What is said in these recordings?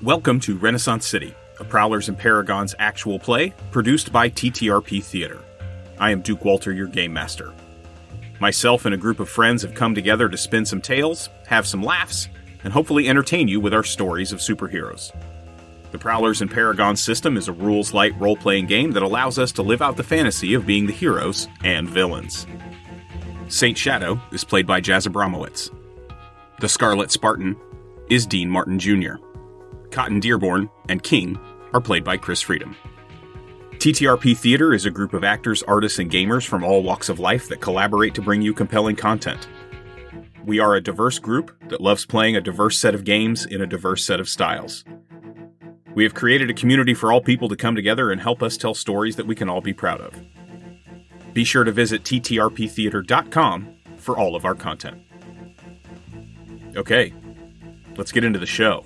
Welcome to Renaissance City, a Prowlers and Paragons actual play produced by TTRP Theater. I am Duke Walter, your game master. Myself and a group of friends have come together to spin some tales, have some laughs, and hopefully entertain you with our stories of superheroes. The Prowlers and Paragons system is a rules-light role-playing game that allows us to live out the fantasy of being the heroes and villains. Saint Shadow is played by Jas Abramowitz. The Scarlet Spartan is Dean Martin Jr. Cotton Dearborn and King are played by Chris Freedom. TTRP Theater is a group of actors, artists, and gamers from all walks of life that collaborate to bring you compelling content. We are a diverse group that loves playing a diverse set of games in a diverse set of styles. We have created a community for all people to come together and help us tell stories that we can all be proud of. Be sure to visit ttrptheater.com for all of our content. Okay, let's get into the show.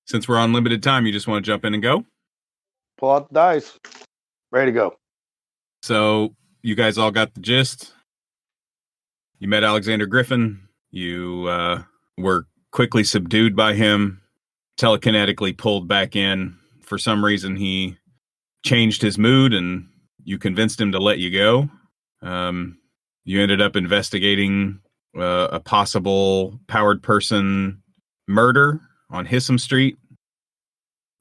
Since we're on limited time, you just want to jump in and go? Pull out the dice. Ready to go. So, you guys all got the gist. You met Alexander Griffin. You were quickly subdued by him, telekinetically pulled back in. For some reason, he changed his mood, and you convinced him to let you go. You ended up investigating a possible powered person murder on Hissam Street.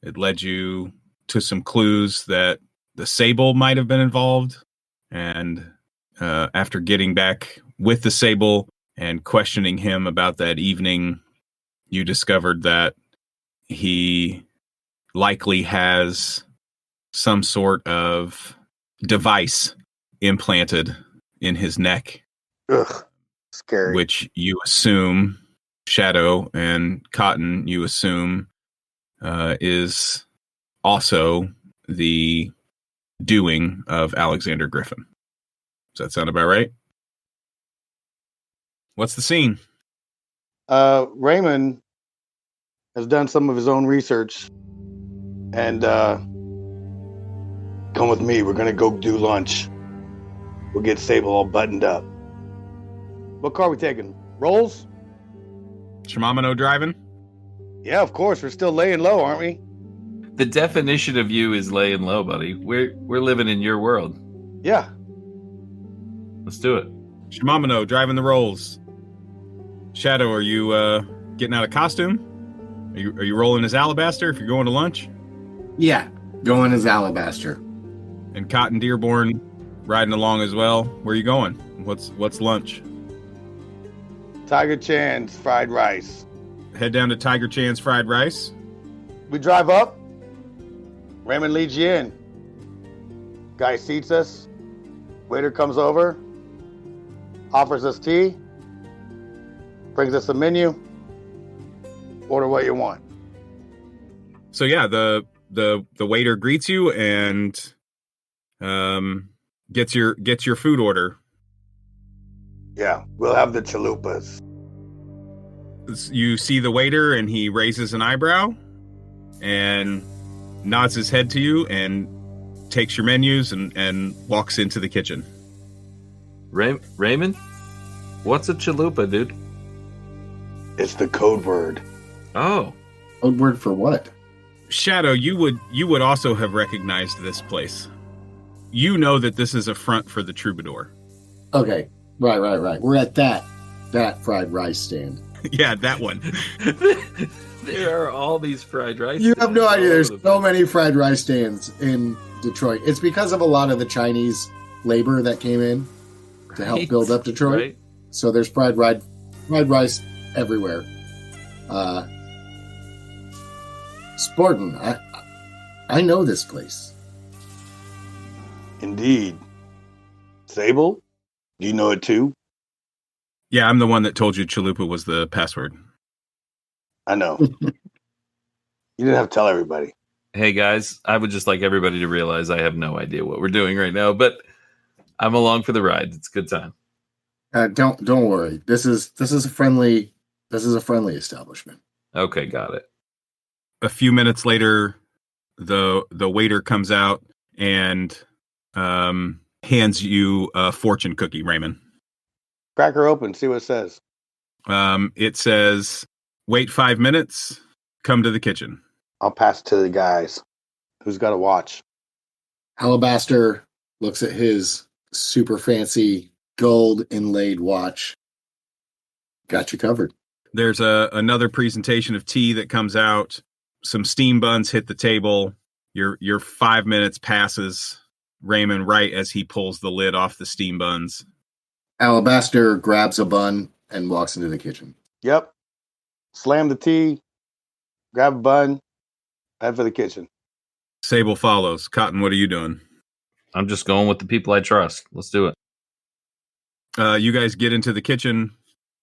It led you to some clues that the Sable might have been involved. And after getting back with the Sable and questioning him about that evening, you discovered that he likely has some sort of device implanted in his neck. Ugh, scary. Which you assume, Shadow and Cotton, you assume is also the doing of Alexander Griffin. Does that sound about right? What's the scene? Ramen has done some of his own research and come with me. We're going to go do lunch. We'll get Sable all buttoned up. What car are we taking? Rolls? Shimamino driving? Yeah, of course. We're still laying low, aren't we? The definition of you is laying low, buddy. We're living in your world. Yeah. Let's do it. Shimamino driving the rolls. Shadow, are you getting out of costume? Are you rolling as Alabaster if you're going to lunch? Yeah, going as Alabaster. And Cotton Dearborn riding along as well. Where are you going? What's lunch? Tiger Chan's fried rice. Head down to Tiger Chan's fried rice. We drive up. Ramen leads you in. Guy seats us. Waiter comes over. Offers us tea. Brings us a menu. Order what you want. So yeah, the waiter greets you and gets your food order. Yeah, we'll have the chalupas. You see the waiter and he raises an eyebrow and nods his head to you and takes your menus and walks into the kitchen. Raymond? What's a chalupa, dude? It's the code word. Oh. Code word for what? Shadow, you would also have recognized this place. You know that this is a front for the Troubadour. Okay. Right. We're at that fried rice stand. Yeah, that one. There are all these fried rice You have no idea. There's stands. so many fried rice stands in Detroit. It's because of a lot of the Chinese labor that came in to help build up Detroit. Right? So there's fried rice everywhere. Spartan, I know this place. Indeed. Sable, do you know it too? Yeah, I'm the one that told you Chalupa was the password. I know. You didn't have to tell everybody. Hey guys, I would just like everybody to realize I have no idea what we're doing right now, but I'm along for the ride. It's a good time. Don't worry. This is a friendly establishment. Okay, got it. A few minutes later, the waiter comes out and hands you a fortune cookie, Ramen. Crack her open, see what it says. It says, wait 5 minutes, come to the kitchen. I'll pass it to the guys. Who's got a watch? Alabaster looks at his super fancy gold inlaid watch. Got you covered. There's another presentation of tea that comes out. Some steam buns hit the table. Your 5 minutes passes, Raymond, right as he pulls the lid off the steam buns. Alabaster grabs a bun and walks into the kitchen. Yep. Slam the tea, grab a bun, head for the kitchen. Sable follows. Cotton, what are you doing? I'm just going with the people I trust. Let's do it. You guys get into the kitchen.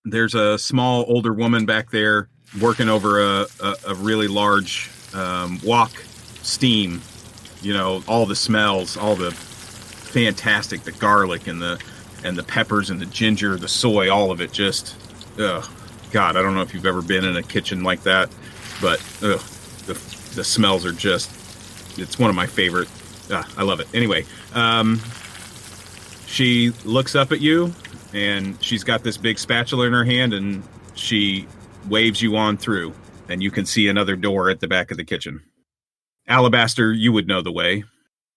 There's a small older woman back there working over a really large wok steam. You know, all the smells, all the fantastic, the garlic and the peppers and the ginger, the soy, all of it just, God, I don't know if you've ever been in a kitchen like that, but the smells are just, it's one of my favorite. I love it. Anyway, she looks up at you and she's got this big spatula in her hand and she waves you on through and you can see another door at the back of the kitchen. Alabaster, you would know the way.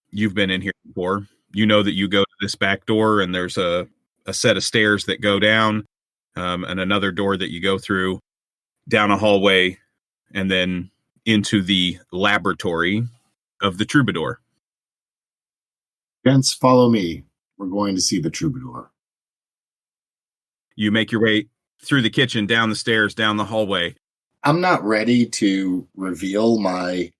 You've been in here before. You know that you go to this back door and there's a set of stairs that go down and another door that you go through down a hallway and then into the laboratory of the Troubadour. Gents, follow me. We're going to see the Troubadour. You make your way through the kitchen, down the stairs, down the hallway. I'm not ready to reveal my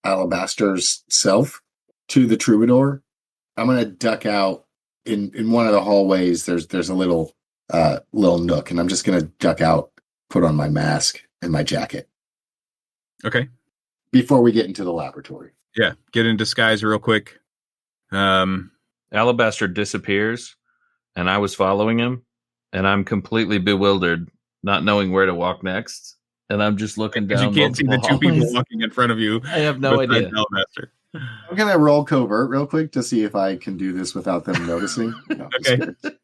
Alabaster's self to the Troubadour. I'm going to duck out in one of the hallways. There's a little nook, and I'm just going to duck out, put on my mask and my jacket. Okay. Before we get into the laboratory. Yeah, get in disguise real quick. Alabaster disappears, and I was following him, and I'm completely bewildered, not knowing where to walk next. And I'm just looking down. You can't see the two people walking in front of you. I have no idea. Alabaster. I'm going to roll covert real quick to see if I can do this without them noticing. No, okay,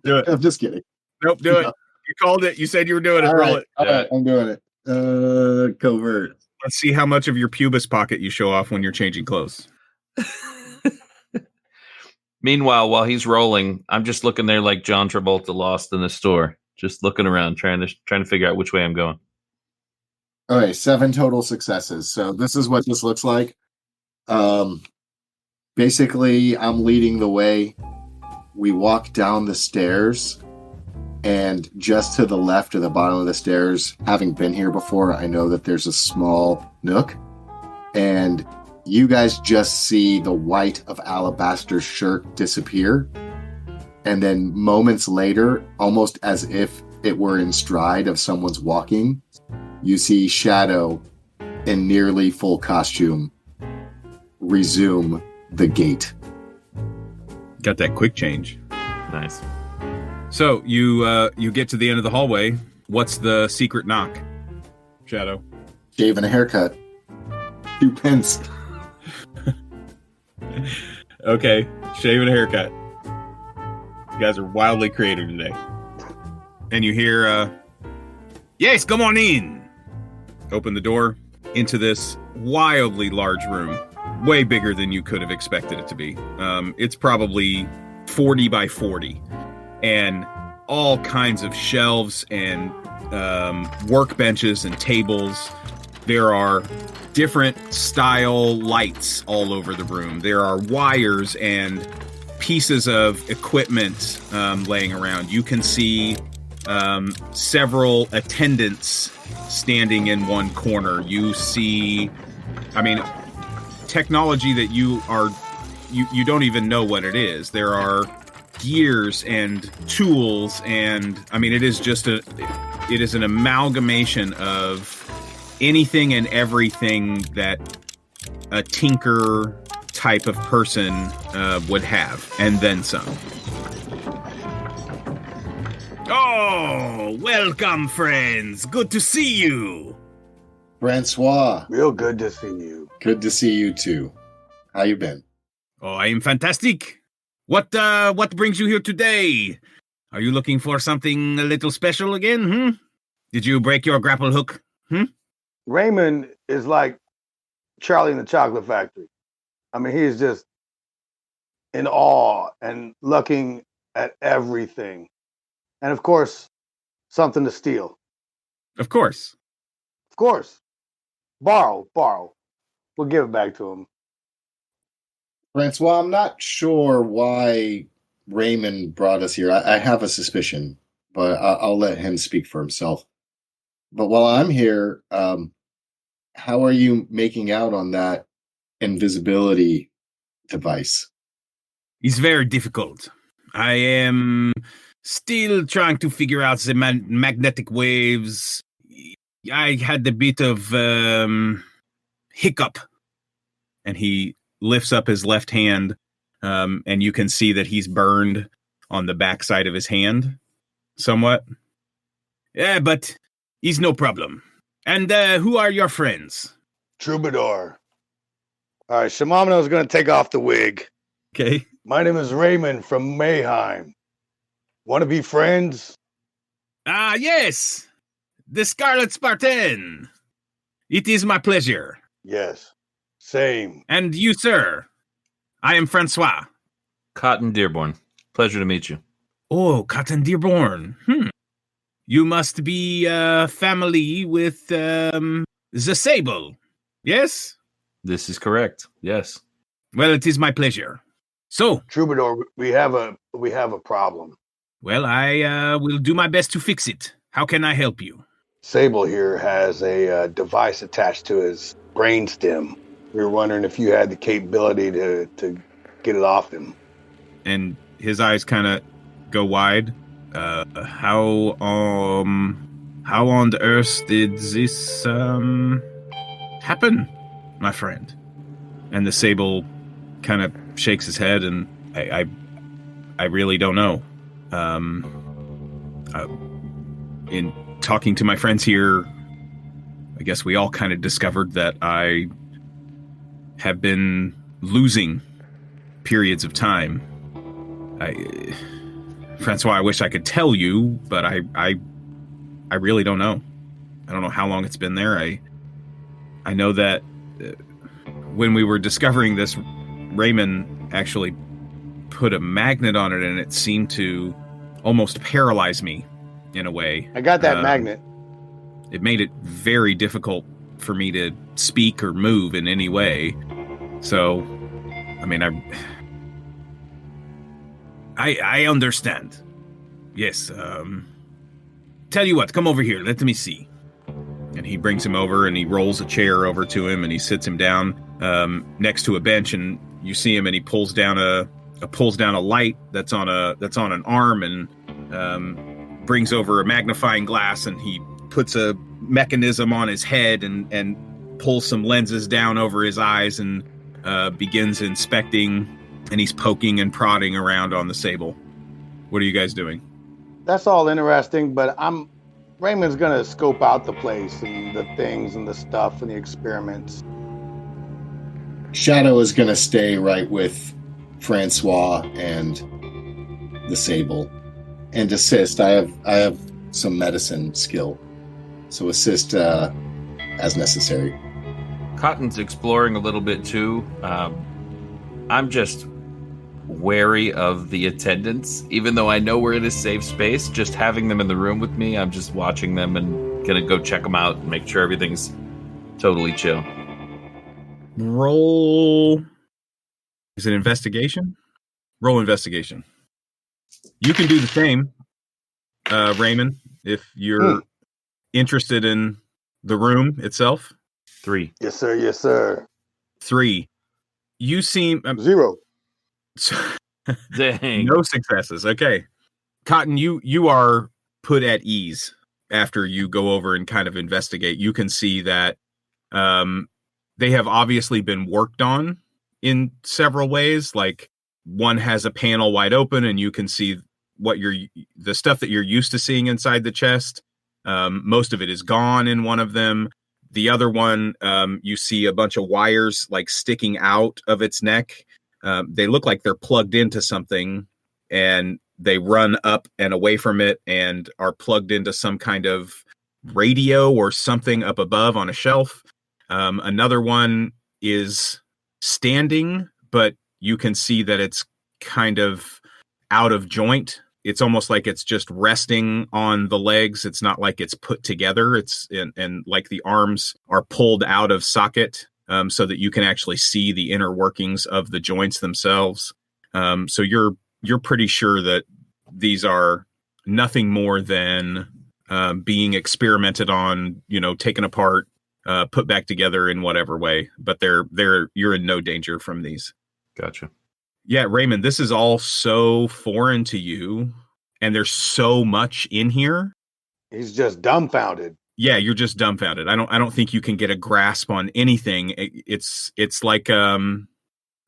do it. I'm just kidding. Nope, do it. You called it. You said you were doing it. All Roll right, it. all right, I'm doing it. Covert. Let's see how much of your pubis pocket you show off when you're changing clothes. Meanwhile, while he's rolling, I'm just looking there like John Travolta lost in the store, just looking around, trying to figure out which way I'm going. Okay, 7 total successes. So this is what this looks like. Basically, I'm leading the way. We walk down the stairs, and just to the left of the bottom of the stairs, having been here before, I know that there's a small nook, and you guys just see the white of Alabaster's shirt disappear, and then moments later, almost as if it were in stride of someone's walking, you see Shadow in nearly full costume resume the gate. Got that quick change. Nice. So you get to the end of the hallway. What's the secret knock, Shadow? Shave and a haircut. 2 pence. Okay, shave and a haircut. You guys are wildly creative today. And you hear, yes, come on in. Open the door into this wildly large room. Way bigger than you could have expected it to be. It's probably 40 by 40. And all kinds of shelves and workbenches and tables. There are different style lights all over the room. There are wires and pieces of equipment laying around. You can see several attendants standing in one corner. You see, technology that you are you don't even know what it is. There are gears and tools, and I mean, it is an amalgamation of anything and everything that a tinker type of person would have, and then some. Oh, welcome, friends. Good to see you. Francois, Real good to see you. good to see you too. How you been? Oh, I am fantastic. What brings you here today? Are you looking for something a little special again, Did you break your grapple hook, Ramen is like Charlie in the Chocolate Factory. I mean, he is just in awe and looking at everything. And of course, something to steal. Of course. Of course. Borrow. We'll give it back to him. Francois, I'm not sure why Raymond brought us here. I have a suspicion, but I'll let him speak for himself. But while I'm here, how are you making out on that invisibility device? It's very difficult. I am still trying to figure out the magnetic waves. I had a bit of hiccup. And he lifts up his left hand, and you can see that he's burned on the backside of his hand somewhat. Yeah, but he's no problem. And who are your friends? Troubadour. All right, Shimamino's going to take off the wig. Okay. My name is Raymond from Mayheim. Want to be friends? Ah, yes. The Scarlet Spartan. It is my pleasure. Yes. Same. And you, sir? I am Francois. Cotton Dearborn. Pleasure to meet you. Oh, Cotton Dearborn. You must be family with the Sable. Yes? This is correct. Yes. Well, it is my pleasure. So, Troubadour, we have a problem. well, I will do my best to fix it. How can I help you? Sable here has a device attached to his brainstem. We were wondering if you had the capability to get it off him. And his eyes kind of go wide. How on the earth did this happen, my friend? And the Sable kind of shakes his head, and I really don't know. In talking to my friends here, I guess we all kind of discovered that I have been losing periods of time. Francois, I wish I could tell you, but I really don't know. I don't know how long it's been there. I know that when we were discovering this, Ramen actually put a magnet on it, and it seemed to almost paralyze me in a way. I got that magnet. It made it very difficult for me to speak or move in any way. So, I mean, I understand. Yes. Tell you what, come over here. Let me see. And he brings him over, and he rolls a chair over to him, and he sits him down next to a bench, and you see him, and he pulls down a light that's on an arm, and brings over a magnifying glass, and he puts a mechanism on his head and pulls some lenses down over his eyes, and begins inspecting, and he's poking and prodding around on the Sable. What are you guys doing? That's all interesting, but Raymond's gonna scope out the place and the things and the stuff and the experiments. Shadow is going to stay right with Francois and the Sable and assist. I have some medicine skill, so assist as necessary. Cotton's exploring a little bit too. I'm just wary of the attendants, even though I know we're in a safe space. Just having them in the room with me, I'm just watching them and gonna go check them out and make sure everything's totally chill. Roll. Is it investigation? Roll investigation. You can do the same, Raymond, if you're interested in the room itself. 3. Yes, sir. Yes, sir. 3. You seem 0. So, Dang. no successes. Okay. Cotton, you are put at ease after you go over and kind of investigate. You can see that they have obviously been worked on in several ways. Like one has a panel wide open and you can see the stuff that you're used to seeing inside the chest. Most of it is gone in one of them. The other one, you see a bunch of wires like sticking out of its neck. They look like they're plugged into something, and they run up and away from it and are plugged into some kind of radio or something up above on a shelf. Another one is standing, but you can see that it's kind of out of joint. It's almost like it's just resting on the legs. It's not like it's put together. It's and like the arms are pulled out of socket, so that you can actually see the inner workings of the joints themselves. So you're pretty sure that these are nothing more than being experimented on, taken apart, put back together in whatever way. But you're in no danger from these. Gotcha. Yeah, Raymond, this is all so foreign to you, and there's so much in here. He's just dumbfounded. Yeah, you're just dumbfounded. I don't think you can get a grasp on anything. It's like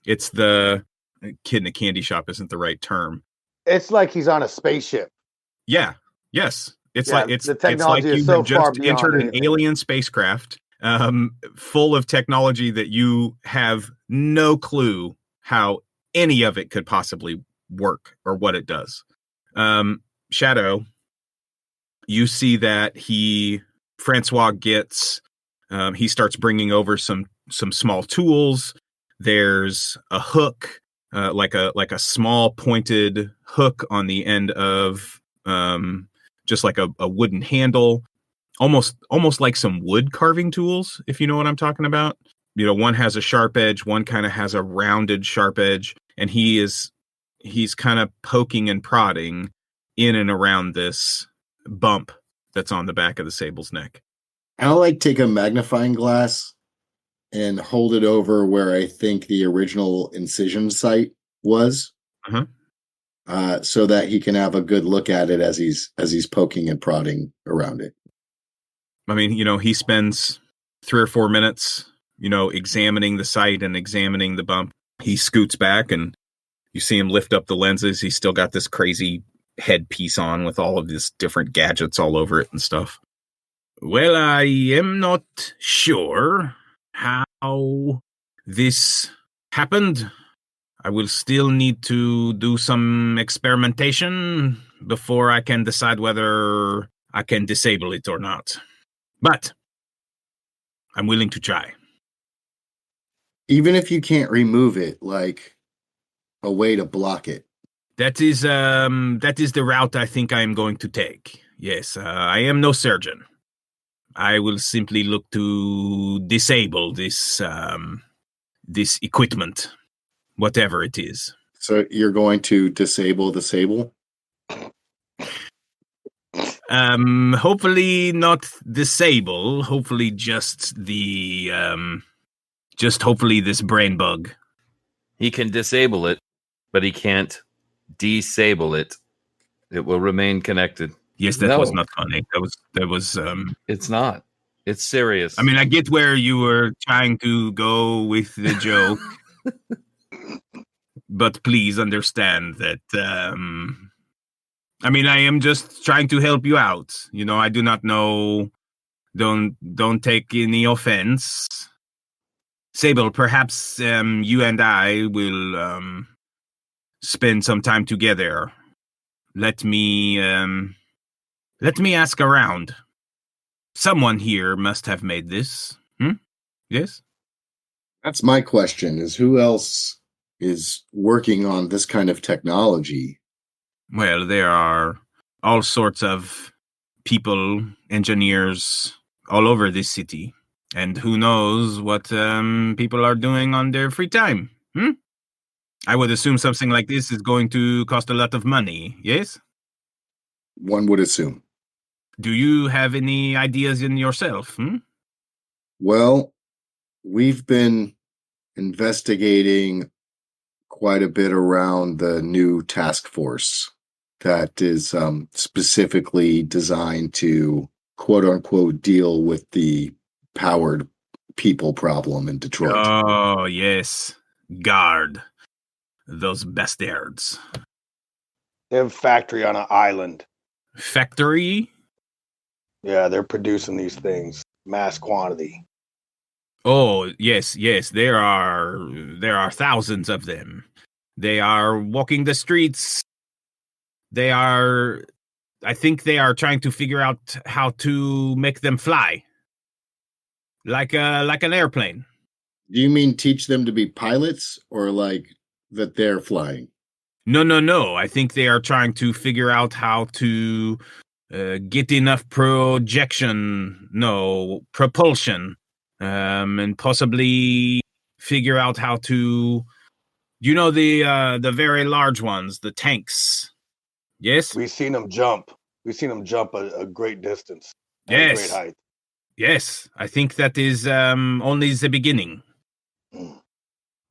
it's the kid in a candy shop isn't the right term. It's like he's on a spaceship. Yeah. Yes. It's Yeah, like it's the technology it's like is you so have far just beyond entered an anything. alien spacecraft, full of technology that you have no clue how any of it could possibly work or what it does. Shadow, you see that Francois gets, he starts bringing over some small tools. There's a hook, like a small pointed hook on the end of, just like a wooden handle, almost like some wood carving tools, if you know what I'm talking about. One has a sharp edge, one kind of has a rounded sharp edge, and he's kind of poking and prodding in and around this bump that's on the back of the Sable's neck. I'll take a magnifying glass and hold it over where I think the original incision site was, so that he can have a good look at it as he's poking and prodding around it. I mean, he spends 3 or 4 minutes, examining the site and examining the bump. He scoots back and you see him lift up the lenses. He's still got this crazy headpiece on with all of these different gadgets all over it and stuff. Well, I am not sure how this happened. I will still need to do some experimentation before I can decide whether I can disable it or not. But I'm willing to try. Even if you can't remove it, like a way to block it. That is the route I think I am going to take. Yes, I am no surgeon. I will simply look to disable this equipment, whatever it is. So you're going to disable the Sable? Hopefully not disable. Hopefully just hopefully this brain bug. He can disable it, but he can't disable it. It will remain connected. Yes, that was not funny. That was. It's not. It's serious. I mean, I get where you were trying to go with the joke, but please understand that. I mean, I am just trying to help you out. I do not know. Don't take any offense. Sable, perhaps you and I will spend some time together. Let me ask around. Someone here must have made this. Yes? That's my question, is who else is working on this kind of technology? Well, there are all sorts of people, engineers, all over this city. And who knows what people are doing on their free time. I would assume something like this is going to cost a lot of money, yes? One would assume. Do you have any ideas in yourself? Well, we've been investigating quite a bit around the new task force that is specifically designed to, quote unquote, deal with the powered people problem in Detroit. Oh, yes. Guard. Those bastards. They have a factory on an island. Factory? Yeah, they're producing these things. Mass quantity. Oh, yes. There are thousands of them. They are walking the streets. I think they are trying to figure out how to make them fly. Like an airplane. Do you mean teach them to be pilots or like that they're flying? No. I think they are trying to figure out how to get enough propulsion, and possibly figure out how to, the very large ones, the tanks. Yes? We've seen them jump. We've seen them jump a great distance. At a great height. Yes, I think that is only the beginning.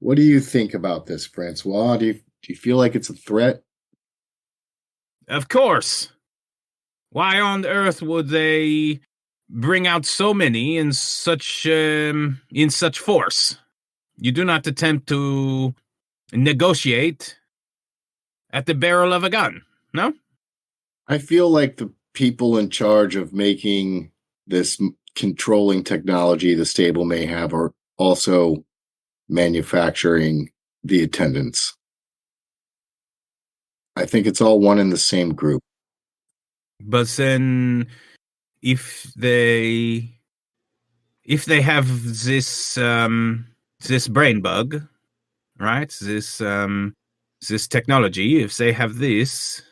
What do you think about this, Francois? Do you feel like it's a threat? Of course. Why on earth would they bring out so many in such force? You do not attempt to negotiate at the barrel of a gun, no? I feel like the people in charge of making this controlling technology the Sable may have are also manufacturing the attendants. I think it's all one in the same group. But then if they have this brain bug, right? This technology, if they have this,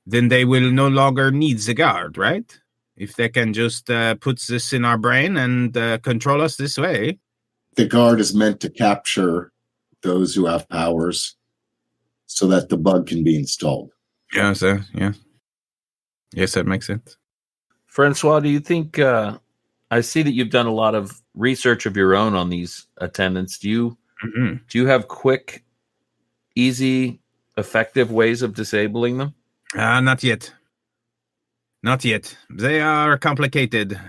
then they will no longer need the guard, right? If they can just put this in our brain and control us this way. The guard is meant to capture those who have powers so that the bug can be installed. Yeah. Yes, that makes sense. Francois, do you think, I see that you've done a lot of research of your own on these attendants. Do you have quick, easy, effective ways of disabling them? Not yet. They are complicated.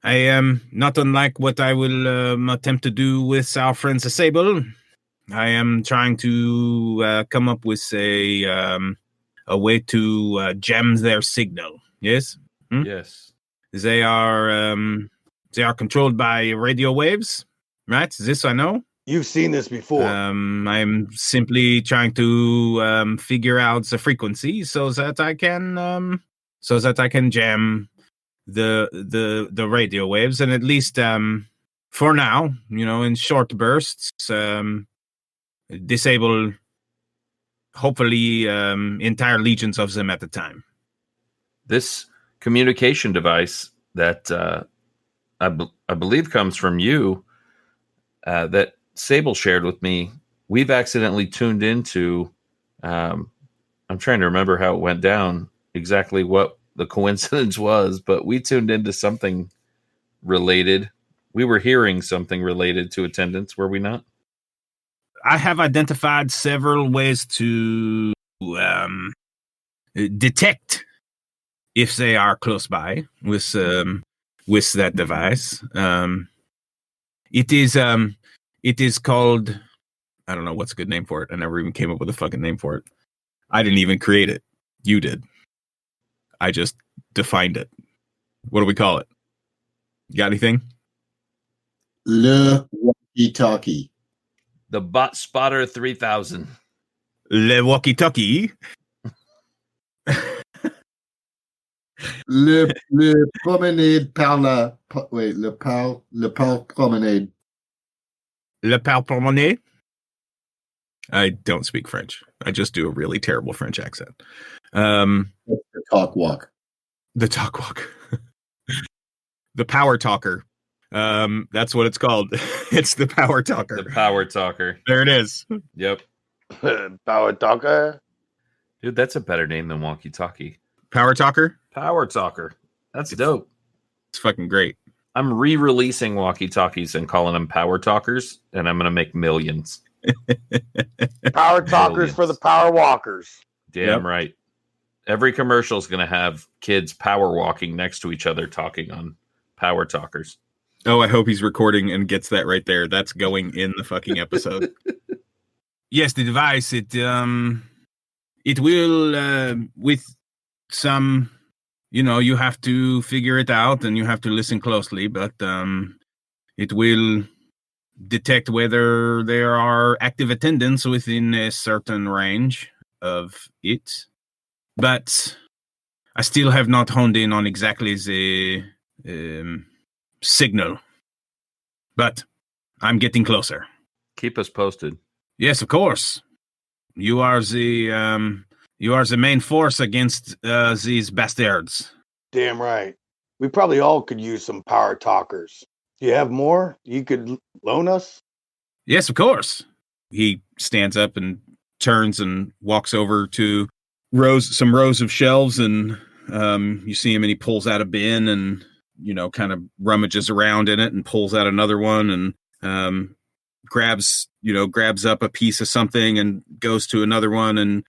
I am not unlike what I will attempt to do with our friends at Sable. I am trying to come up with a way to jam their signal. Yes? Yes. They are controlled by radio waves, right? This I know. You've seen this before. I'm simply trying to figure out the frequency so that I can jam the radio waves, and at least for now, in short bursts, disable hopefully entire legions of them at a time. This communication device that I believe comes from you, that Sable shared with me, we've accidentally tuned into, I'm trying to remember how it went down, exactly what the coincidence was, but we tuned into something related. We were hearing something related to attendance, were we not? I have identified several ways to detect if they are close by with that device. It is called, I don't know what's a good name for it. I never even came up with a fucking name for it. I didn't even create it. You did. I just defined it. What do we call it? You got anything? Le walkie-talkie. The Bot Spotter 3000. Le walkie-talkie. le promenade par la... Wait, le pal promenade. Le pal promenade? I don't speak French. I just do a really terrible French accent. The talk walk. The talk walk. The power talker. That's what it's called. It's the power talker. The power talker. There it is. Yep. Power talker. Dude, that's a better name than walkie talkie. Power talker? Power talker. That's dope. It's fucking great. I'm re-releasing walkie talkies and calling them power talkers, and I'm gonna make millions. Power talkers for the power walkers. Damn right. Every commercial is going to have kids power walking next to each other talking on power talkers. Oh, I hope he's recording and gets that right there. That's going in the fucking episode. Yes, the device, it will, with some, you have to figure it out and you have to listen closely, but it will detect whether there are active attendants within a certain range of it. But I still have not honed in on exactly the signal. But I'm getting closer. Keep us posted. Yes, of course. You are the main force against these bastards. Damn right. We probably all could use some power talkers. Do you have more you could loan us? Yes, of course. He stands up and turns and walks over to some rows of shelves, and you see him, and he pulls out a bin and kind of rummages around in it and pulls out another one and grabs up a piece of something and goes to another one and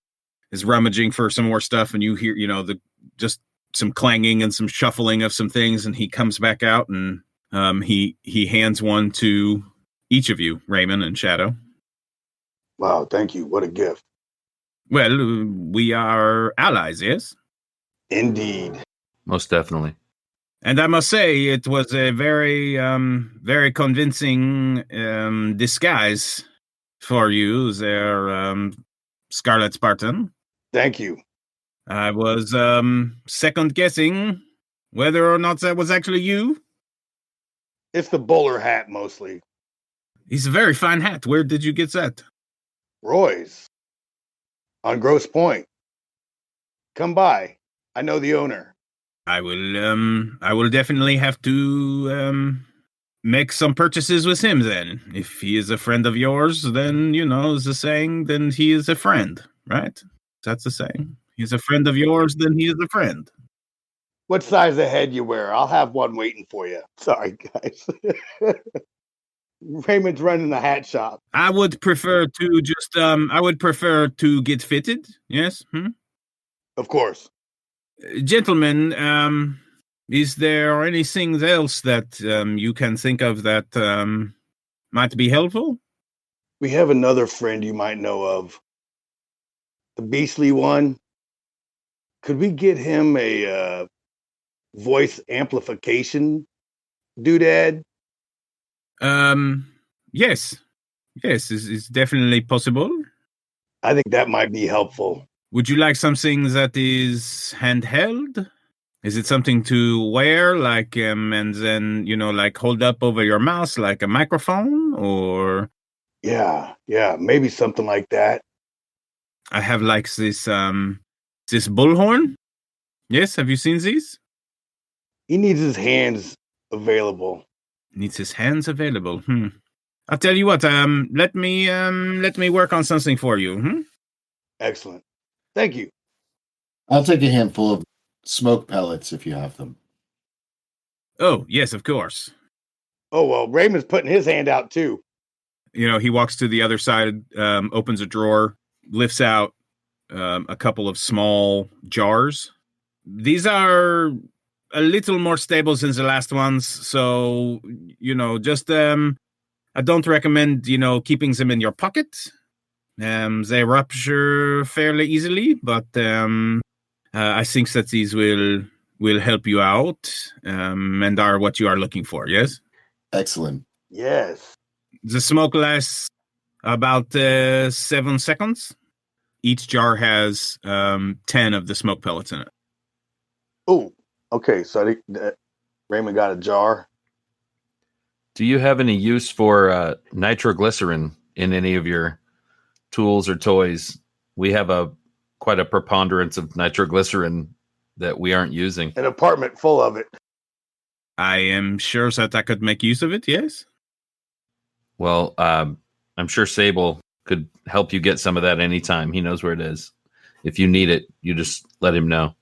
is rummaging for some more stuff, and you hear just some clanging and some shuffling of some things, and he comes back out and he hands one to each of you, Ramen and Shadow. Wow, thank you. What a gift. Well, we are allies, yes? Indeed. Most definitely. And I must say, it was a very, very convincing disguise for you there, Scarlet Spartan. Thank you. I was second guessing whether or not that was actually you. It's the bowler hat, mostly. It's a very fine hat. Where did you get that? Roy's. On Grosse Point. Come by. I know the owner. I will definitely have to make some purchases with him then. If he is a friend of yours, then, is the saying, then he is a friend, right? That's the saying. He's a friend of yours, then he is a friend. What size of head you wear? I'll have one waiting for you. Sorry, guys. Raymond's running the hat shop. I would prefer to get fitted, yes? Of course. Gentlemen, is there anything else that you can think of that might be helpful? We have another friend you might know of. The beastly one. Could we get him a voice amplification doodad? Yes. Yes, it's definitely possible. I think that might be helpful. Would you like something that is handheld? Is it something to wear, like, and then, like hold up over your mouth like a microphone, or? Yeah, maybe something like that. I have like this bullhorn. Yes, have you seen these? He needs his hands available. Needs his hands available. I'll tell you what. Let me work on something for you. Excellent. Thank you. I'll take a handful of smoke pellets if you have them. Oh, yes, of course. Oh, well, Raymond's putting his hand out too. He walks to the other side, opens a drawer, lifts out a couple of small jars. These are a little more stable than the last ones, so, just I don't recommend, keeping them in your pocket. They rupture fairly easily, but I think that these will help you out and are what you are looking for, yes? Excellent. Yes. The smoke lasts about 7 seconds. Each jar has 10 of the smoke pellets in it. Oh, okay. So Raymond got a jar. Do you have any use for nitroglycerin in any of your tools or toys? We have quite a preponderance of nitroglycerin that we aren't using. An apartment full of it. I am sure that I could make use of it, yes? Well, I'm sure Sable could help you get some of that anytime. He knows where it is. If you need it, you just let him know.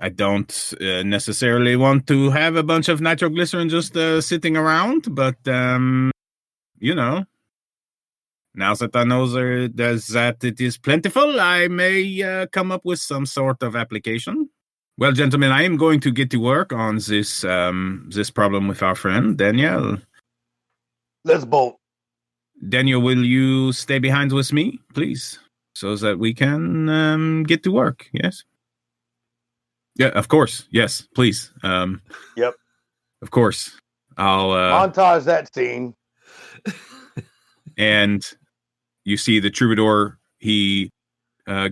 I don't necessarily want to have a bunch of nitroglycerin just sitting around, but, Now that I know that it is plentiful, I may come up with some sort of application. Well, gentlemen, I am going to get to work on this this problem with our friend, Daniel. Let's bolt. Daniel, will you stay behind with me, please? So that we can get to work, yes? Yeah, of course. Yes, please. Yep. Of course. I'll montage that scene. And you see the Troubadour, he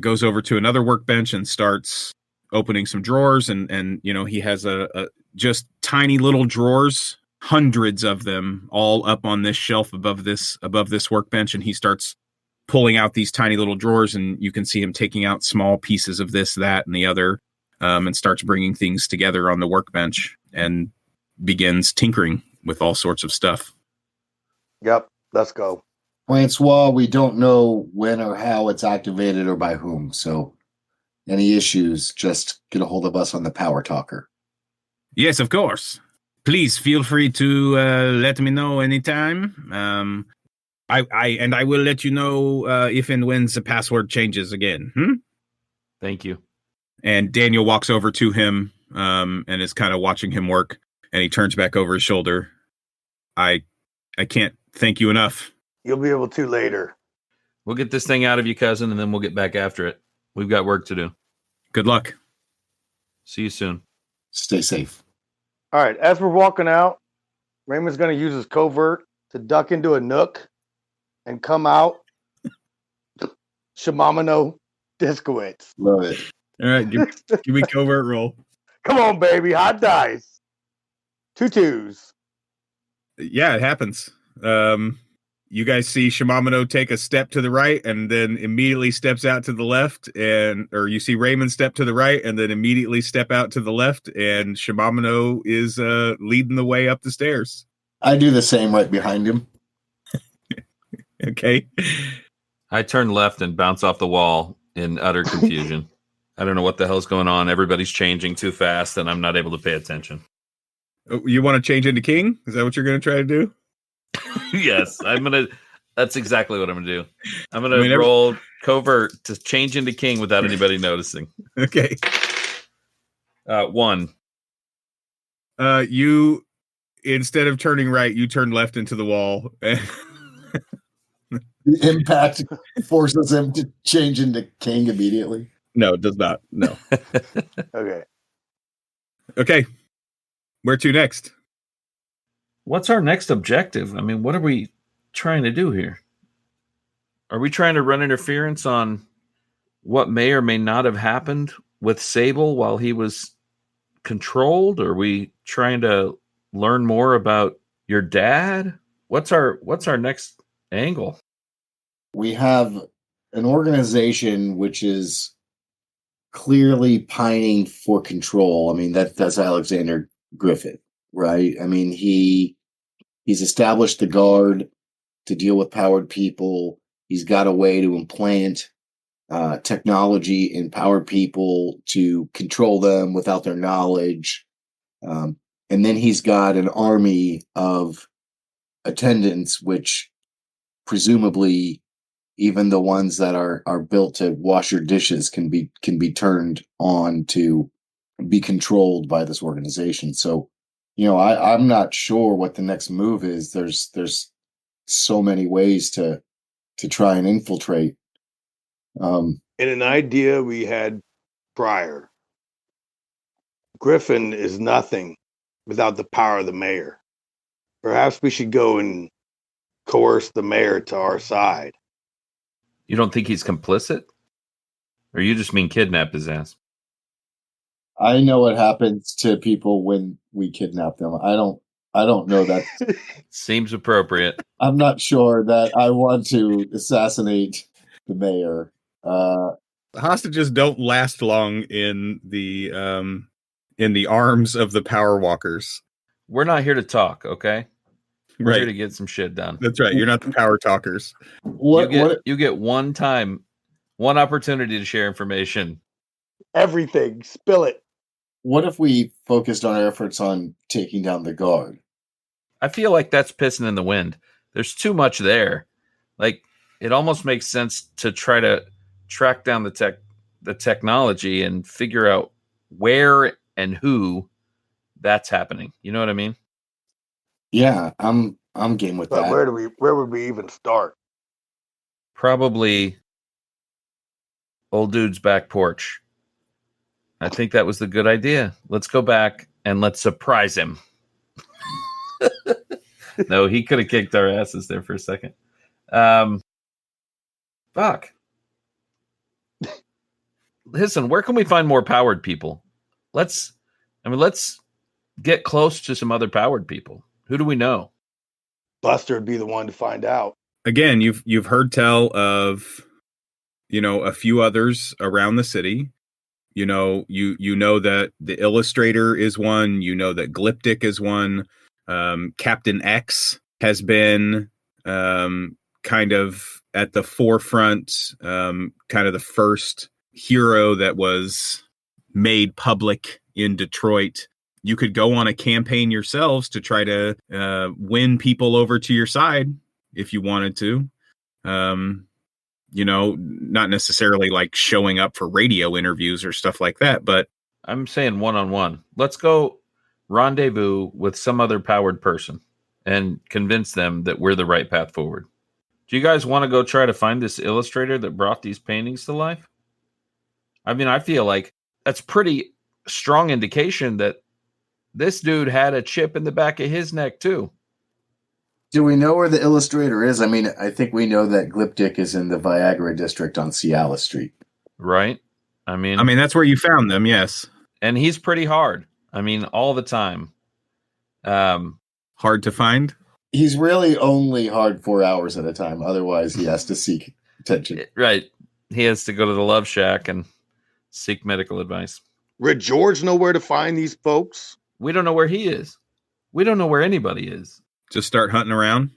goes over to another workbench and starts opening some drawers, and you know, he has a just tiny little drawers, hundreds of them, all up on this shelf above this workbench, and he starts pulling out these tiny little drawers, and you can see him taking out small pieces of this, that, and the other, and starts bringing things together on the workbench and begins tinkering with all sorts of stuff. Yep, let's go. Francois, we don't know when or how it's activated or by whom, so any issues, just get a hold of us on the Power Talker. Yes, of course. Please feel free to let me know anytime. I will let you know if and when the password changes again. Thank you. And Daniel walks over to him and is kind of watching him work, and he turns back over his shoulder. I can't thank you enough. You'll be able to later. We'll get this thing out of you, cousin, and then we'll get back after it. We've got work to do. Good luck. See you soon. Stay safe. All right, as we're walking out, Raymond's going to use his covert to duck into a nook and come out Shimamino Discowitz. Love it. All right, give me covert roll. Come on, baby. Hot dice. 2 2s. Yeah, it happens. You guys see Shimamino take a step to the right and then immediately steps out to the left, or you see Raymond step to the right and then immediately step out to the left, and Shimamino is leading the way up the stairs. I do the same right behind him. Okay. I turn left and bounce off the wall in utter confusion. I don't know what the hell's going on. Everybody's changing too fast, and I'm not able to pay attention. You want to change into king? Is that what you're going to try to do? Yes, that's exactly what I'm going to do. I'm going to roll covert to change into king without anybody noticing. Okay. 1. You, instead of turning right, you turn left into the wall. The impact forces him to change into king immediately. No, it does not. No. Okay. Where to next? What's our next objective? I mean, what are we trying to do here? Are we trying to run interference on what may or may not have happened with Sable while he was controlled? Are we trying to learn more about your dad? What's our next angle? We have an organization which is clearly pining for control. I mean, that's Alexander Griffith, right? I mean, he's established the guard to deal with powered people. He's got a way to implant technology in powered people to control them without their knowledge. And then he's got an army of attendants, which presumably even the ones that are built to wash your dishes can be turned on to be controlled by this organization. So, you know, I'm not sure what the next move is. There's so many ways to try and infiltrate. And an idea we had prior. Griffin is nothing without the power of the mayor. Perhaps we should go and coerce the mayor to our side. You don't think he's complicit? Or you just mean kidnap his ass? I know what happens to people when we kidnap them. I don't know that. Seems appropriate. I'm not sure that I want to assassinate the mayor. Hostages don't last long in the arms of the power walkers. We're not here to talk, okay? We're right. here to get some shit done. That's right. You're not the power talkers. You get one opportunity to share information. Everything. Spill it. What if we focused our efforts on taking down the guard? I feel like that's pissing in the wind. There's too much there. Like, it almost makes sense to try to track down the technology and figure out where and who that's happening. You know what I mean? Yeah, I'm game with But that. where would we even start? Probably old dude's back porch. I think that was the good idea. Let's go back and let's surprise him. No, he could have kicked our asses there for a second. Fuck. Listen, where can we find more powered people? Let's get close to some other powered people. Who do we know? Buster would be the one to find out. Again, you've heard tell of, a few others around the city. You know that the Illustrator is one. You know that Glyptic is one. Captain X has been kind of at the forefront, kind of the first hero that was made public in Detroit. You could go on a campaign yourselves to try to win people over to your side if you wanted to. Not necessarily like showing up for radio interviews or stuff like that, but I'm saying one-on-one. Let's go rendezvous with some other powered person and convince them that we're the right path forward. Do you guys want to go try to find this illustrator that brought these paintings to life? I mean, I feel like that's pretty strong indication that this dude had a chip in the back of his neck too. Do we know where the Illustrator is? I mean, I think we know that Glyptic is in the Viagra district on Ciala Street. Right? I mean, that's where you found them, yes. And he's pretty hard. I mean, all the time. Hard to find? He's really only hard 4 hours at a time. Otherwise, he has to seek attention. Right. He has to go to the Love Shack and seek medical advice. Would George know where to find these folks? We don't know where he is. We don't know where anybody is. Just start hunting around.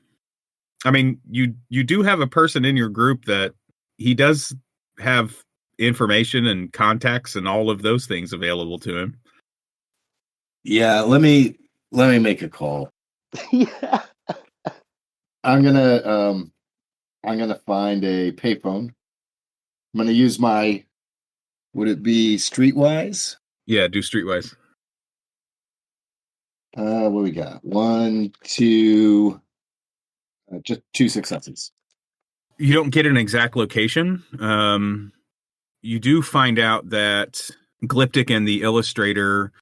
I mean, you do have a person in your group that he does have information and contacts and all of those things available to him. Yeah, let me make a call. Yeah. I'm gonna find a payphone. I'm gonna use would it be Streetwise? Yeah, do Streetwise. What we got? 1, 2, just 2 successes. You don't get an exact location. You do find out that Glyptic and the Illustrator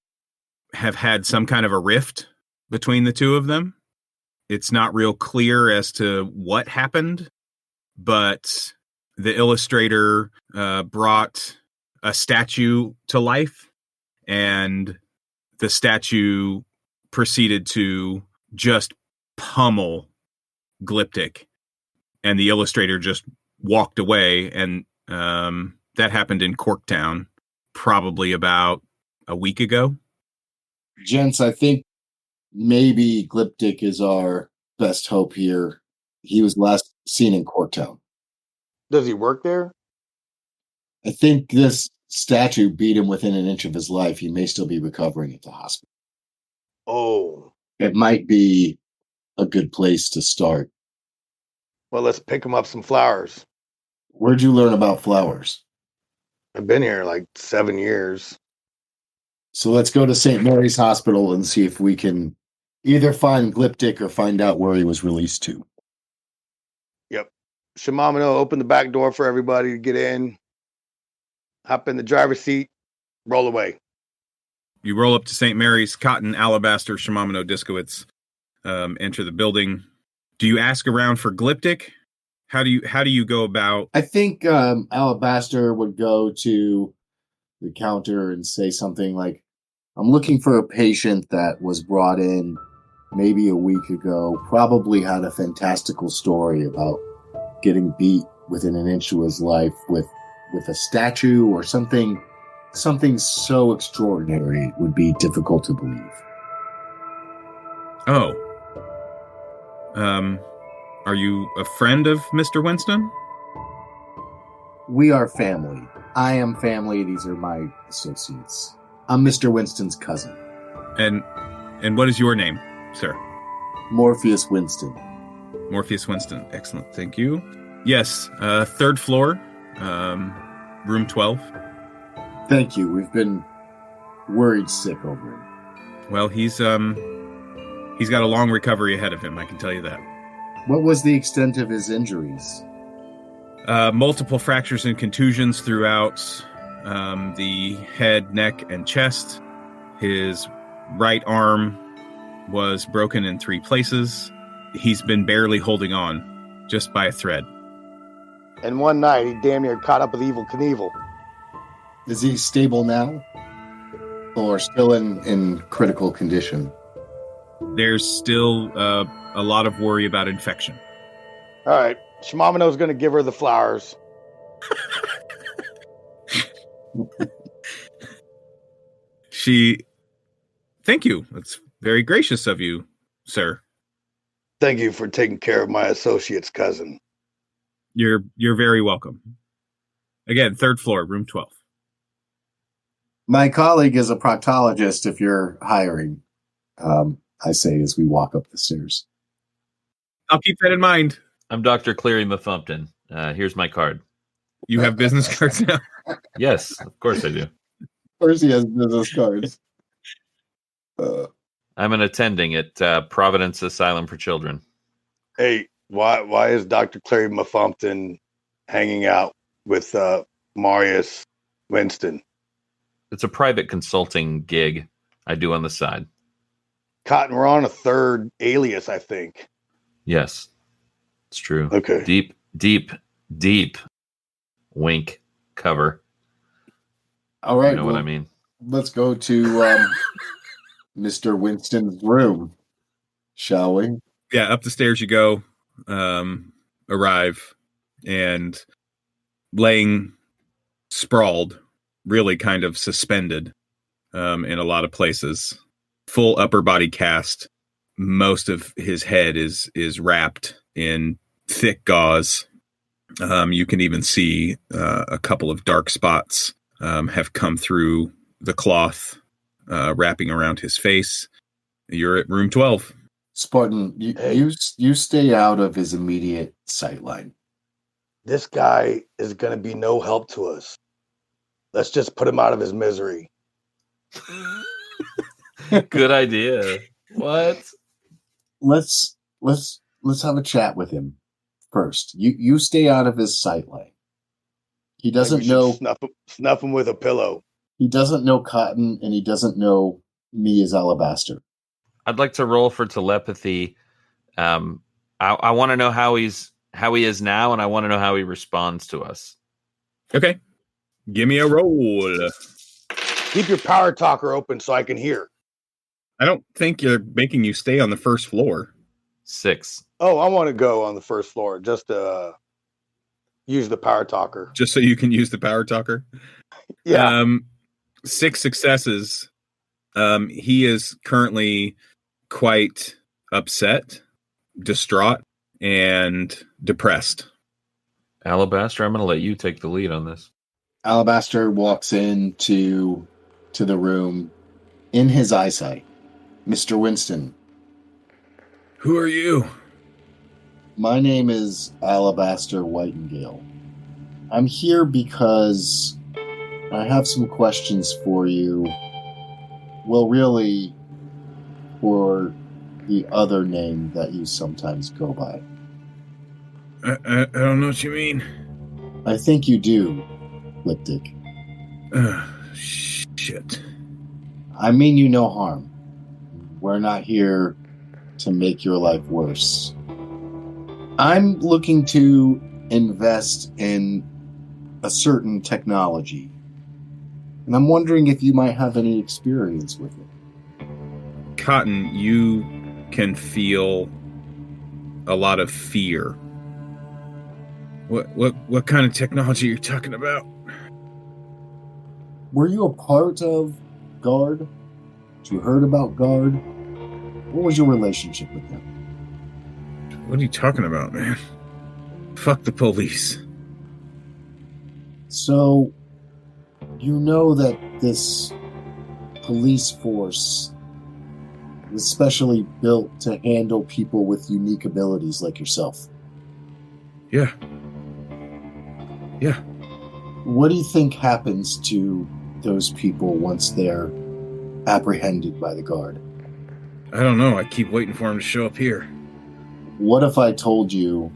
have had some kind of a rift between the two of them. It's not real clear as to what happened, but the Illustrator brought a statue to life, and the statue proceeded to just pummel Glyptic, and the Illustrator just walked away, and that happened in Corktown probably about a week ago. Gents, I think maybe Glyptic is our best hope here. He was last seen in Corktown. Does he work there? I think this statue beat him within an inch of his life. He may still be recovering at the hospital. Oh. It might be a good place to start. Well, let's pick him up some flowers. Where'd you learn about flowers? I've been here like 7 years. So let's go to St. Mary's Hospital and see if we can either find Glyptic or find out where he was released to. Yep. Shimamino, open the back door for everybody to get in. Hop in the driver's seat. Roll away. You roll up to St. Mary's. Cotton, Alabaster, Shimamino, Diskowitz enter the building. Do you ask around for Glyptic? How do you go about? I think Alabaster would go to the counter and say something like, I'm looking for a patient that was brought in maybe a week ago, probably had a fantastical story about getting beat within an inch of his life with a statue or something so extraordinary it would be difficult to believe. Oh. Are you a friend of Mr. Winston? We are family. I am family. These are my associates. I'm Mr. Winston's cousin. And what is your name, sir? Morpheus Winston. Morpheus Winston. Excellent. Thank you. Yes, third floor, room 12. Thank you. We've been worried sick over him. Well, he's got a long recovery ahead of him, I can tell you that. What was the extent of his injuries? Multiple fractures and contusions throughout the head, neck, and chest. His right arm was broken in 3 places. He's been barely holding on, just by a thread. And one night, he damn near caught up with Evil Knievel. Is he stable now? Or still in critical condition? There's still a lot of worry about infection. All right, Shimamino's going to give her the flowers. Thank you. That's very gracious of you, sir. Thank you for taking care of my associate's cousin. You're very welcome. Again, third floor, room 12. My colleague is a proctologist if you're hiring, I say as we walk up the stairs. I'll keep that in mind. I'm Dr. Cleary Mafumpton. Here's my card. You have business cards now? Yes, of course I do. Of course he has business cards. I'm an attending at Providence Asylum for Children. Hey, why is Dr. Cleary Mafumpton hanging out with Marius Winston? It's a private consulting gig I do on the side. Cotton, we're on a third alias, I think. Yes, it's true. Okay. Deep wink cover. All right. You know what I mean? Let's go to Mr. Winston's room, shall we? Yeah, up the stairs you go, arrive, and laying sprawled, really kind of suspended in a lot of places. Full upper body cast. Most of his head is wrapped in thick gauze. You can even see a couple of dark spots have come through the cloth wrapping around his face. You're at room 12. Spartan, you stay out of his immediate sightline. This guy is going to be no help to us. Let's just put him out of his misery. Good idea. What? Let's have a chat with him first. You stay out of his sightline. He doesn't know. Snuff him with a pillow. He doesn't know Cotton, and he doesn't know me as Alabaster. I'd like to roll for telepathy. I want to know how he is now, and I want to know how he responds to us. Okay. Give me a roll. Keep your power talker open so I can hear. I don't think you're making you stay on the first floor. 6. Oh, I want to go on the first floor just to use the power talker. Just so you can use the power talker? Yeah. 6 successes. He is currently quite upset, distraught, and depressed. Alabaster, I'm going to let you take the lead on this. Alabaster walks into the room in his eyesight. Mr. Winston. Who are you? My name is Alabaster Whitingale. I'm here because I have some questions for you. Well, really, for the other name that you sometimes go by. I don't know what you mean. I think you do, Glyptic. Shit. I mean you no harm. We're not here to make your life worse. I'm looking to invest in a certain technology, and I'm wondering if you might have any experience with it. Cotton, you can feel a lot of fear. What kind of technology are you talking about? Were you a part of Guard? Did you heard about Guard? What was your relationship with them? What are you talking about, man? Fuck the police. So, you know that this police force is specially built to handle people with unique abilities like yourself. Yeah. Yeah. What do you think happens to those people once they're apprehended by the guard? I don't know. I keep waiting for him to show up here. What if I told you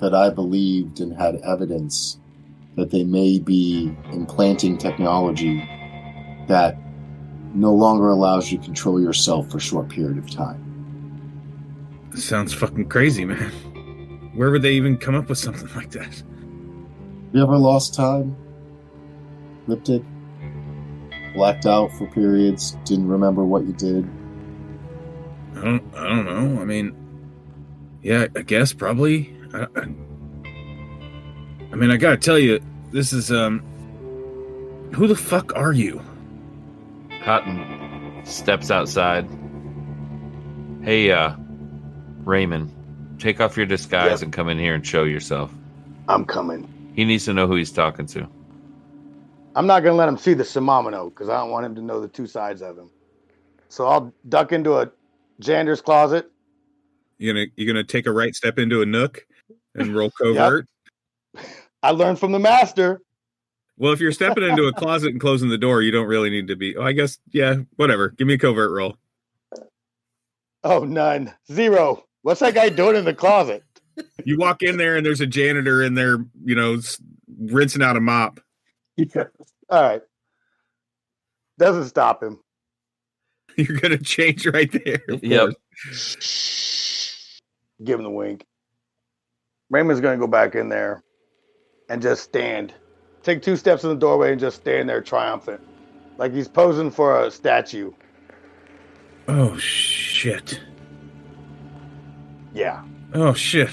that I believed and had evidence that they may be implanting technology that no longer allows you to control yourself for a short period of time? This sounds fucking crazy, man. Where would they even come up with something like that? You ever lost time? Glyptic? Blacked out for periods? Didn't remember what you did? I don't know. I mean, yeah, I guess probably. I mean, I gotta tell you, this is, who the fuck are you? Cotton steps outside. Hey, Ramen, take off your disguise and come in here and show yourself. I'm coming. He needs to know who he's talking to. I'm not going to let him see the Shimamino because I don't want him to know the two sides of him. So I'll duck into a jander's closet. You're gonna take a right step into a nook and roll covert? Yep. I learned from the master. Well, if you're stepping into a closet and closing the door, you don't really need to be... Oh, I guess, yeah, whatever. Give me a covert roll. Oh, none. 0. What's that guy doing in the closet? You walk in there and there's a janitor in there, rinsing out a mop. Yeah. All right. Doesn't stop him. You're going to change right there. Yep. Give him the wink. Raymond's going to go back in there and just stand. Take 2 steps in the doorway and just stand there triumphant. Like he's posing for a statue. Oh, shit. Yeah. Oh, shit.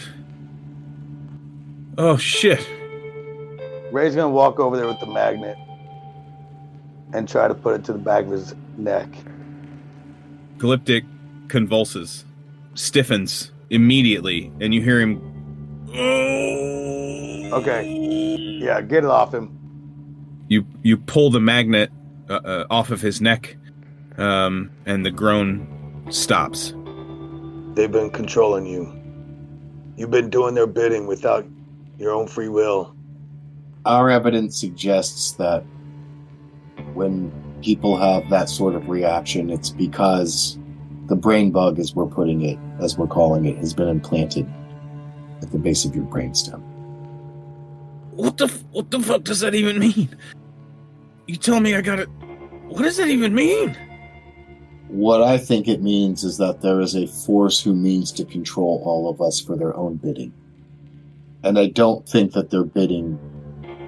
Oh, shit. Ray's going to walk over there with the magnet and try to put it to the back of his neck. Glyptic convulses, stiffens immediately, and you hear him... Oh! Okay. Yeah, get it off him. You pull the magnet off of his neck, and the groan stops. They've been controlling you. You've been doing their bidding without your own free will. Our evidence suggests that when people have that sort of reaction, it's because the brain bug, as we're putting it, as we're calling it, has been implanted at the base of your brainstem. What the fuck does that even mean? You tell me I gotta... What does that even mean? What I think it means is that there is a force who means to control all of us for their own bidding. And I don't think that their bidding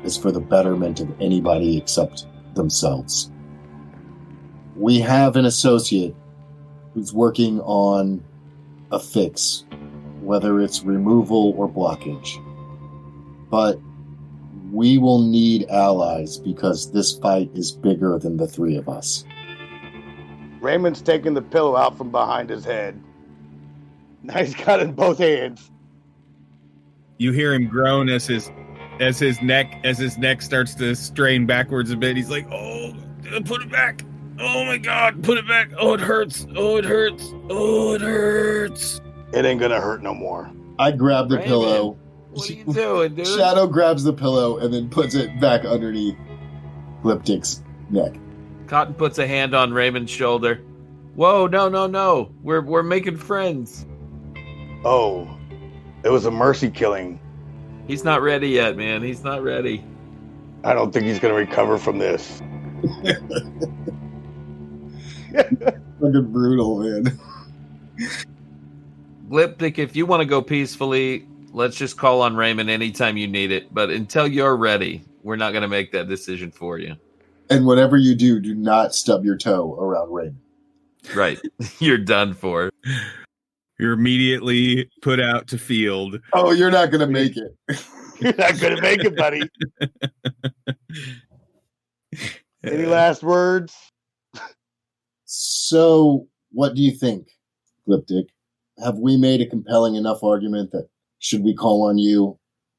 is for the betterment of anybody except themselves. We have an associate who's working on a fix, whether it's removal or blockage. But we will need allies because this fight is bigger than the 3 of us. Raymond's taking the pillow out from behind his head. Now he's got it in both hands. You hear him groan as his neck starts to strain backwards a bit. He's like, "Oh, put it back! Oh my God, put it back! Oh, it hurts! Oh, it hurts! Oh, it hurts!" It ain't gonna hurt no more. I grab the Raymond, pillow. what are you doing, dude? Shadow grabs the pillow and then puts it back underneath Glyptic's neck. Cotton puts a hand on Raymond's shoulder. Whoa, no. We're making friends. Oh, it was a mercy killing. He's not ready yet, man. He's not ready. I don't think he's gonna recover from this. Fucking brutal, man. Glyptic, if you want to go peacefully, let's just call on Raymond anytime you need it. But until you're ready, we're not going to make that decision for you. And whatever you do not stub your toe around Raymond. Right. You're done for. You're immediately put out to field. Oh, you're not going to make it. You're not gonna make it, buddy. Any last words? So, what do you think, Glyptic? Have we made a compelling enough argument that should we call on you,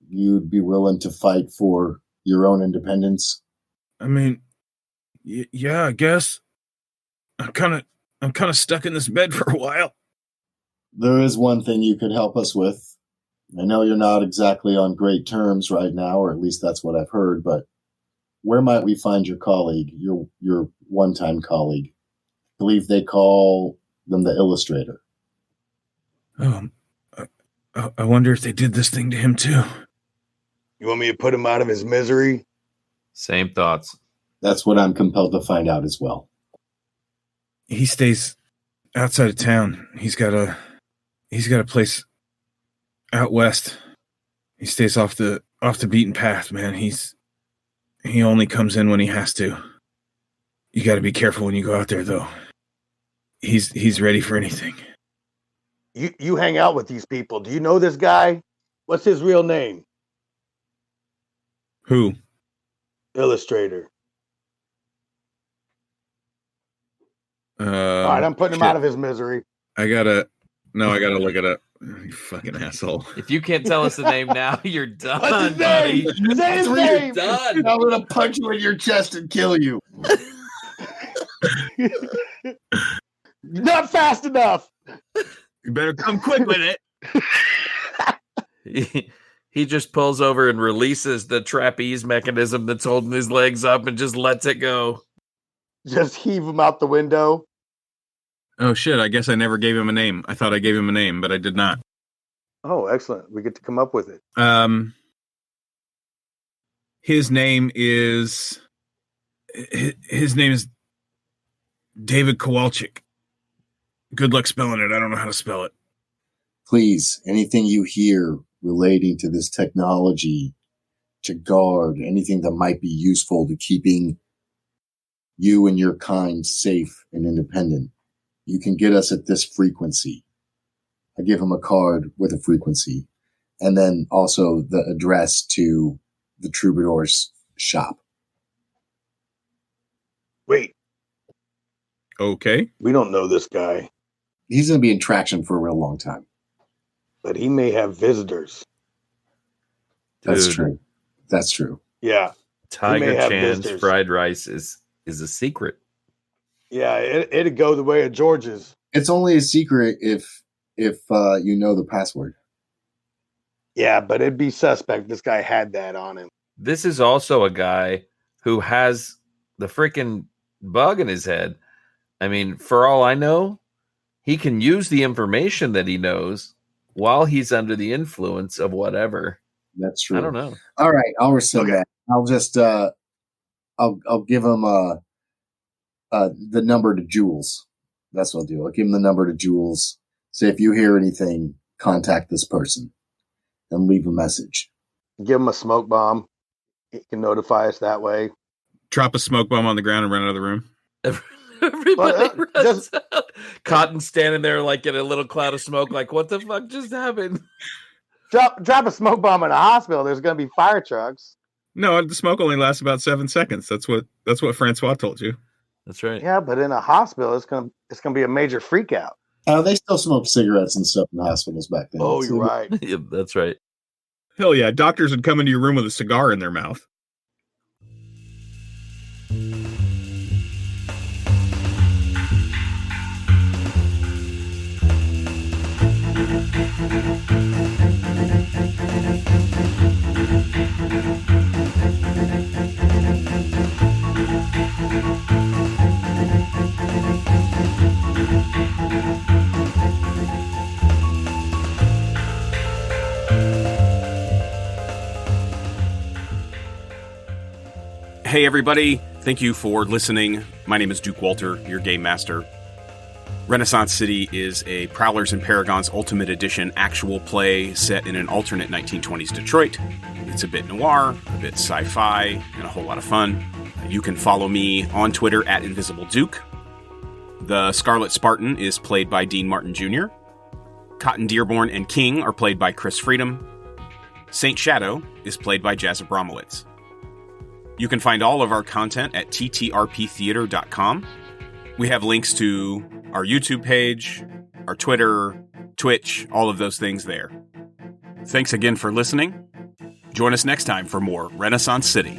you'd be willing to fight for your own independence? I mean, yeah, I guess. I'm kind of stuck in this bed for a while. There is one thing you could help us with. I know you're not exactly on great terms right now, or at least that's what I've heard, but where might we find your colleague, your one-time colleague? I believe they call them the Illustrator. I wonder if they did this thing to him too. You want me to put him out of his misery? Same thoughts. That's what I'm compelled to find out as well. He stays outside of town. He's got a place out west. He stays off the beaten path, man. He only comes in when he has to. You got to be careful when you go out there, though. He's ready for anything. You hang out with these people. Do you know this guy? What's his real name? Who? Illustrator. All right, I'm putting him out of his misery. I gotta look it up. You fucking asshole. If you can't tell us the name now, you're done, What's his buddy. name? Say his name. You're done. I'm going to punch you in your chest and kill you. Not fast enough. You better come quick with it. He just pulls over and releases the trapeze mechanism that's holding his legs up and just lets it go. Just heave him out the window. Oh shit, I guess I never gave him a name. I thought I gave him a name, but I did not. Oh, excellent. We get to come up with it. His name is David Kowalczyk. Good luck spelling it. I don't know how to spell it. Please, anything you hear relating to this technology, to guard, anything that might be useful to keeping you and your kind safe and independent, you can get us at this frequency. I give him a card with a frequency, and then also the address to the Troubadour's shop. Wait, Okay. we don't know this guy, He's going to be in traction for a real long time. but he may have visitors. That's Dude. true. That's true. Yeah. Tiger have Chan's visitors. fried rice is a secret. Yeah, it'd go the way of George's. It's only a secret if you know the password. Yeah, but it'd be suspect. This guy had that on him. This is also a guy who has the freaking bug in his head. I mean, for all I know, he can use the information that he knows while he's under the influence of whatever. That's true. I don't know. All right, I'll rescind Okay. that. I'll just I'll give him the number to Jules. That's what I'll do. I'll give him the number to Jules. Say if you hear anything, contact this person and leave a message. Give him a smoke bomb. He can notify us that way. Drop a smoke bomb on the ground and run out of the room. Everybody Well, runs out. Cotton's standing there like in a little cloud of smoke, like, what the fuck just happened? Drop a smoke bomb in a hospital. There's going to be fire trucks. No, the smoke only lasts about 7 seconds. That's what Francois told you. That's right. Yeah, but in a hospital, it's going to be a major freak out. They still smoked cigarettes and stuff in the hospitals back then. Oh, So- you're right. Yeah, that's right. Hell yeah, doctors would come into your room with a cigar in their mouth. Hey everybody, thank you for listening. My name is Duke Walter, your game master. Renaissance City is a Prowlers and Paragons Ultimate Edition actual play set in an alternate 1920s Detroit. It's a bit noir, a bit sci-fi, and a whole lot of fun. You can follow me on Twitter at Invisible Duke. The Scarlet Spartan is played by Dean Martin Jr. Cotton Dearborn and King are played by Chris Freedom. Saint Shadow is played by Jas Abramowitz. You can find all of our content at ttrptheater.com. We have links to our YouTube page, our Twitter, Twitch, all of those things there. Thanks again for listening. Join us next time for more Renaissance City.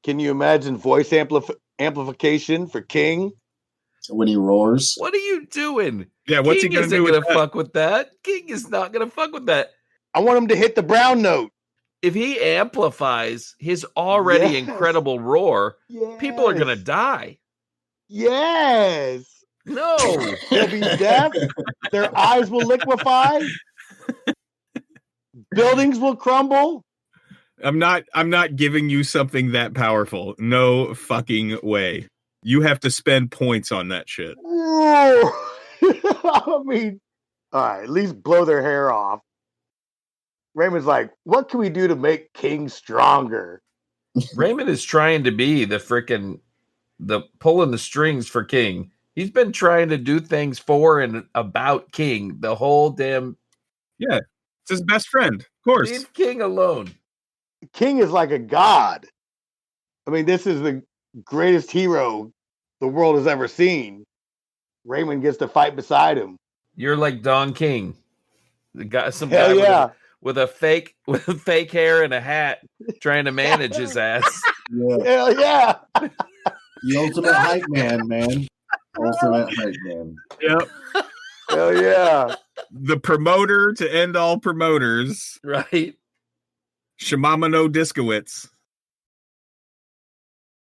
Can you imagine voice amplification for King? When he roars. What are you doing? Yeah, what's he gonna do with that? Fuck with that? King is not gonna fuck with that. I want him to hit the brown note. If he amplifies his already incredible roar, people are gonna die. Yes. No. They'll be deaf. Their eyes will liquefy. Buildings will crumble. I'm not giving you something that powerful. No fucking way. You have to spend points on that shit. I mean, all right, at least blow their hair off. Raymond's like, what can we do to make King stronger? Raymond is trying to be the pulling the strings for King. He's been trying to do things for and about King the whole damn. Yeah, it's his best friend, of course. Leave King alone. King is like a god. I mean, this is the greatest hero the world has ever seen. Raymond gets to fight beside him. You're like Don King, the guy, some Hell guy with a fake hair and a hat, trying to manage his ass. Yeah. Hell yeah! The ultimate hype man. Ultimate hype man. Yep. Hell yeah! The promoter to end all promoters. Right. Shimamino Diskowitz.